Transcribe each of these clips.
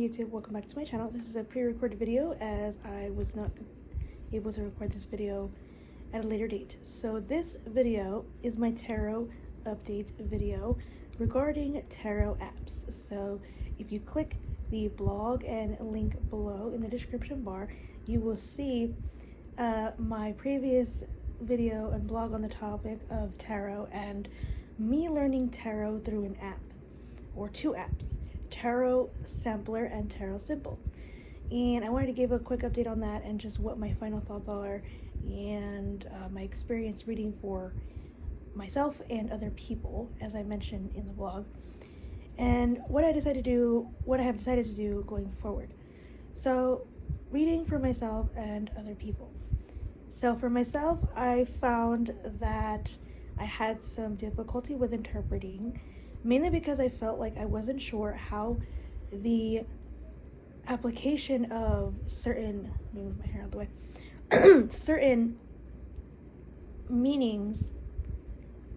YouTube, welcome back to my channel. This is a pre-recorded video as I was not able to record this video at a later date. So this video is my tarot update video regarding tarot apps. So if you click the blog and link below in the description bar, you will see my previous video and blog on the topic of tarot and me learning tarot through an app or two apps, Tarot Sampler and Tarot Simple. And I wanted to give a quick update on that and just what my final thoughts are and my experience reading for myself and other people, as I mentioned in the blog, and what I have decided to do going forward. So reading for myself and other people. So for myself, I found that I had some difficulty with interpreting, mainly because I felt like I wasn't sure how the application of certain, let me move my hair out of the way, certain meanings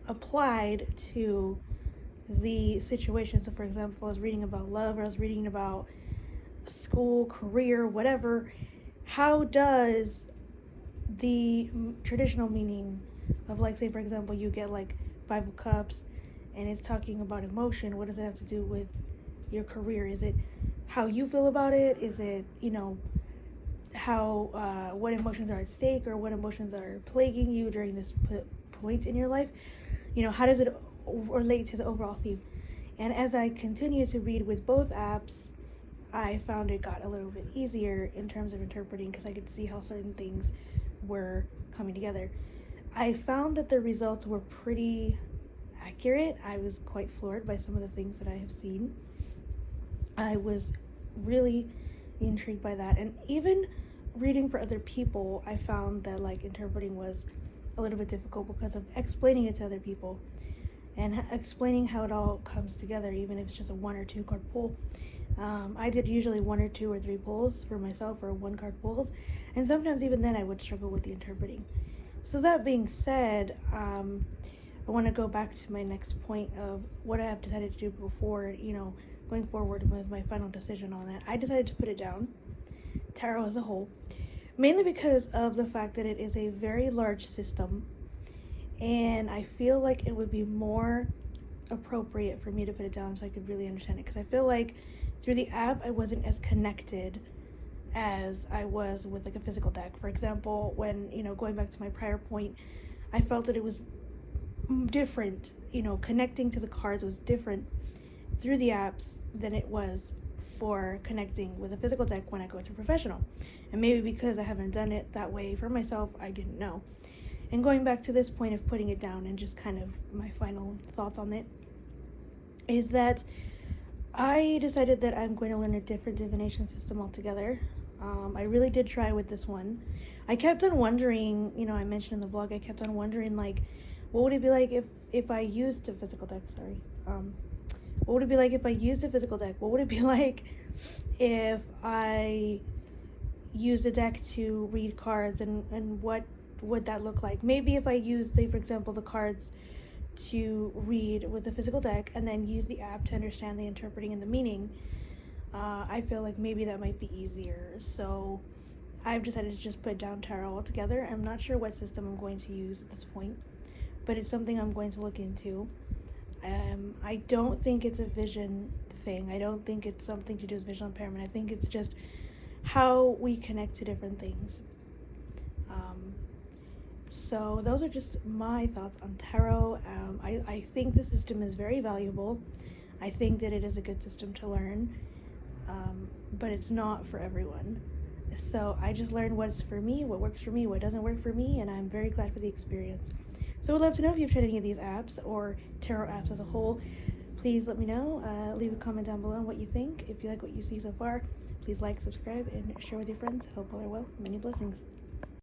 applied to the situation. So for example, if I was reading about love, or I was reading about school, career, whatever, how does the traditional meaning of, like, say for example, you get like Five of Cups and it's talking about emotion, what does it have to do with your career? Is it how you feel about it? Is it, you know, how what emotions are at stake, or what emotions are plaguing you during this point in your life? You know, how does it relate to the overall theme? And as I continue to read with both apps, I found it got a little bit easier in terms of interpreting, because I could see how certain things were coming together. I found that the results were pretty accurate. I was quite floored by some of the things that I have seen. I was really intrigued by that, and even reading for other people, I found that like interpreting was a little bit difficult because of explaining it to other people and explaining how it all comes together, even if it's just a 1 or 2 card pull. I did usually 1 or 2 or 3 pulls for myself, or 1 card pulls, and sometimes even then I would struggle with the interpreting. So that being said, I want to go back to my next point of what I have decided to do going forward with my final decision on it. I decided to put it down, tarot as a whole, mainly because of the fact that it is a very large system, and I feel like it would be more appropriate for me to put it down so I could really understand it, because I feel like through the app I wasn't as connected as I was with like a physical deck. For example, when, going back to my prior point, I felt that it was different, connecting to the cards was different through the apps than it was for connecting with a physical deck when I go to professional. And maybe because I haven't done it that way for myself, I didn't know. And going back to this point of putting it down and just kind of my final thoughts on it, is that I decided that I'm going to learn a different divination system altogether. I really did try with this one. I kept on wondering, I mentioned in the blog, I kept on wondering, like, what would it be like if I used a physical deck? What would it be like if I used a physical deck? What would it be like if I used a deck to read cards, and what would that look like? Maybe if I used, say for example, the cards to read with the physical deck and then use the app to understand the interpreting and the meaning, I feel like maybe that might be easier. So I've decided to just put down tarot altogether. I'm not sure what system I'm going to use at this point, but it's something I'm going to look into. I don't think it's a vision thing. I don't think it's something to do with visual impairment. I think it's just how we connect to different things. So those are just my thoughts on tarot. I think the system is very valuable. I think that it is a good system to learn, but it's not for everyone. So I just learned what's for me, what works for me, what doesn't work for me, and I'm very glad for the experience. So I'd love to know if you've tried any of these apps or tarot apps as a whole. Please let me know. Leave a comment down below on what you think. If you like what you see so far, please like, subscribe, and share with your friends. Hope all are well. Many blessings.